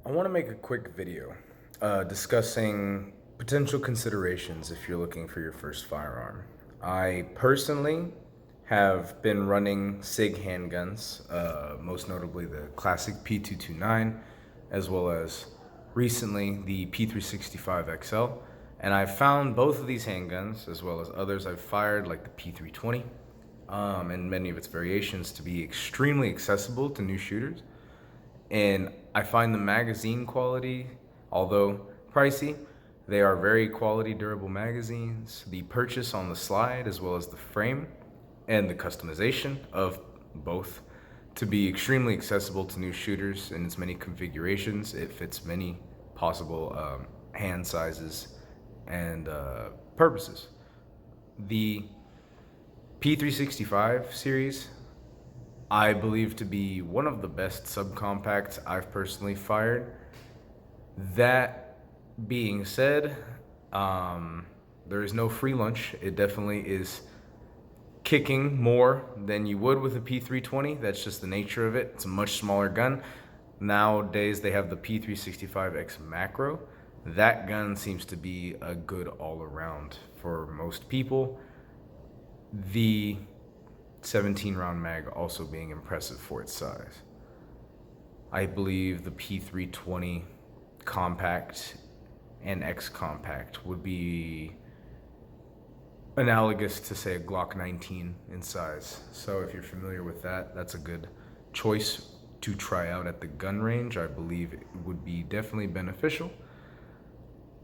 I want to make a quick video discussing potential considerations if you're looking for your first firearm. I personally have been running SIG handguns, most notably the classic P229, as well as recently the P365 XL. And I've found both of these handguns, as well as others I've fired, like the P320, and many of its variations, to be extremely accessible to new shooters. And I find the magazine quality, although pricey, they are very quality, durable magazines. The purchase on the slide, as well as the frame and the customization of both, to be extremely accessible to new shooters in its many configurations. It fits many possible hand sizes and purposes. The P365 series I believe to be one of the best subcompacts I've personally fired. That being said, there is no free lunch. It definitely is kicking more than you would with a P320. That's just the nature of it. It's a much smaller gun. Nowadays, they have the P365X Macro. That gun seems to be a good all-around for most people. The 17-round mag also being impressive for its size. I believe the P320 compact and X compact would be analogous to, say, a Glock 19 in size. So if you're familiar with that, that's a good choice to try out at the gun range. I believe it would be definitely beneficial.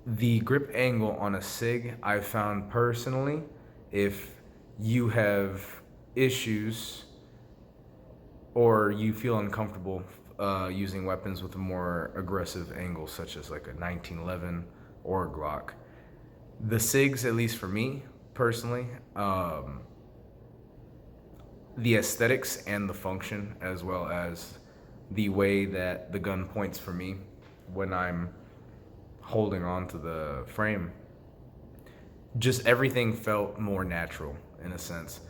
The grip angle on a SIG, I've found personally, if you have issues or you feel uncomfortable using weapons with a more aggressive angle, such as like a 1911 or a Glock, the SIGs, at least for me personally, the aesthetics and the function, as well as the way that the gun points for me when I'm holding on to the frame, just everything felt more natural in a sense.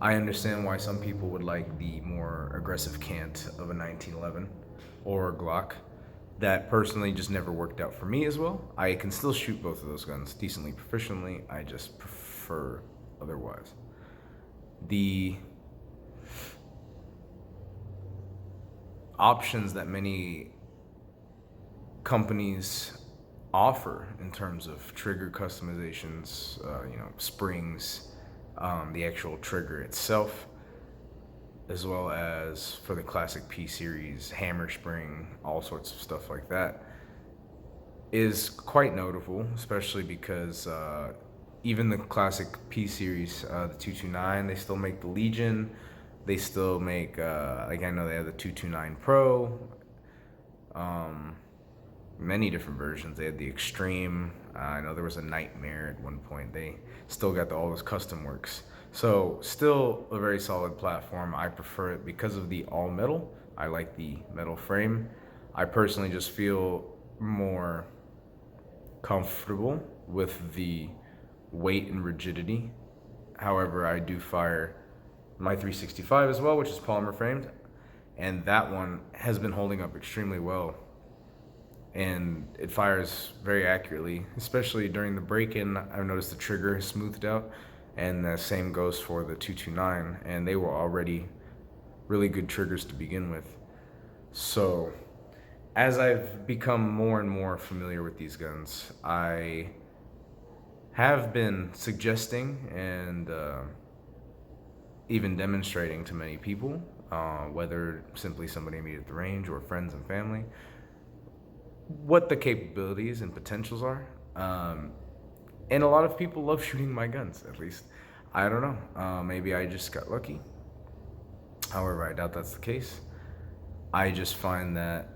I understand why some people would like the more aggressive cant of a 1911 or a Glock. That personally just never worked out for me as well. I can still shoot both of those guns decently proficiently. I just prefer otherwise. The options that many companies offer in terms of trigger customizations, springs, the actual trigger itself, as well as for the classic P series, hammer spring, all sorts of stuff like that, is quite notable, especially because even the classic P series, the 229, they still make the Legion, they still make, I know they have the 229 Pro, many different versions. They had the Extreme. I know there was a Nightmare at one point. They still got all those custom works. So still a very solid platform. I prefer it because of the all metal. I like the metal frame. I personally just feel more comfortable with the weight and rigidity. However, I do fire my 365 as well, which is polymer framed, and that one has been holding up extremely well. And it fires very accurately, especially during the break-in. I've noticed the trigger is smoothed out, and the same goes for the 229, and they were already really good triggers to begin with. So as I've become more and more familiar with these guns, I have been suggesting and even demonstrating to many people, whether simply somebody I meet at the range or friends and family, what the capabilities and potentials are. And a lot of people love shooting my guns, at least. I don't know. Maybe I just got lucky. However, I doubt that's the case. I just find that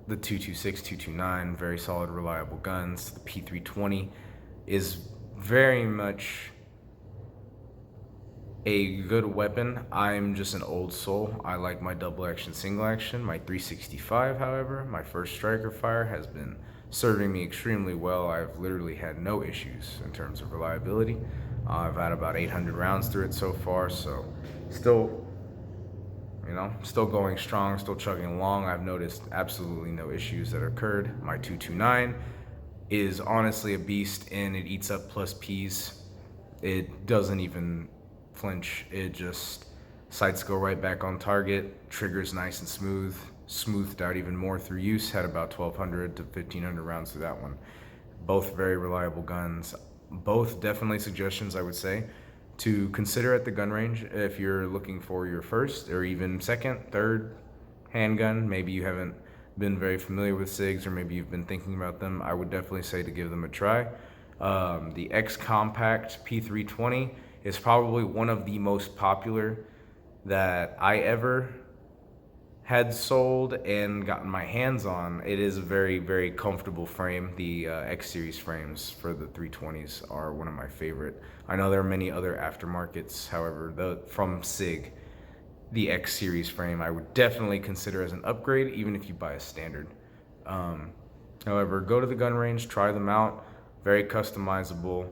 the 226, 229, very solid, reliable guns. The P320 is very much a good weapon. I'm just an old soul. I like my double action, single action. My 365, however, my first striker fire, has been serving me extremely well. I've literally had no issues in terms of reliability. I've had about 800 rounds through it so far, so still, You know, still going strong, still chugging along. I've noticed absolutely no issues that occurred. My 229 is honestly a beast, and it eats up plus Ps. It doesn't even flinch. It just sights go right back on target, triggers nice and smooth, smoothed out even more through use. Had about 1,200 to 1,500 rounds through that one. Both very reliable guns. Both definitely suggestions, I would say, to consider at the gun range if you're looking for your first or even second, third handgun. Maybe you haven't been very familiar with SIGs, or maybe you've been thinking about them. I would definitely say to give them a try. The X Compact P320 is probably one of the most popular that I ever had sold and gotten my hands on. It is a very, very comfortable frame. The X series frames for the 320s are one of my favorite. I know there are many other aftermarkets, however, from SIG, the X series frame I would definitely consider as an upgrade, even if you buy a standard. However, go to the gun range, try them out. Very customizable,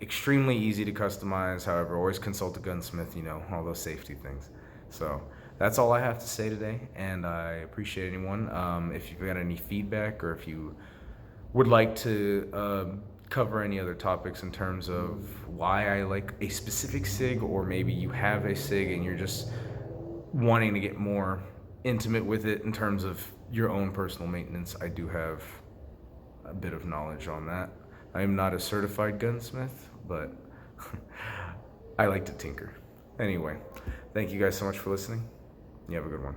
extremely easy to customize. However, always consult a gunsmith, you know, all those safety things. So that's all I have to say today, and I appreciate anyone. If you've got any feedback, or if you would like to cover any other topics in terms of why I like a specific SIG, or maybe you have a SIG and you're just wanting to get more intimate with it in terms of your own personal maintenance, I do have a bit of knowledge on that. I am not a certified gunsmith, but I like to tinker. Anyway, thank you guys so much for listening. You have a good one.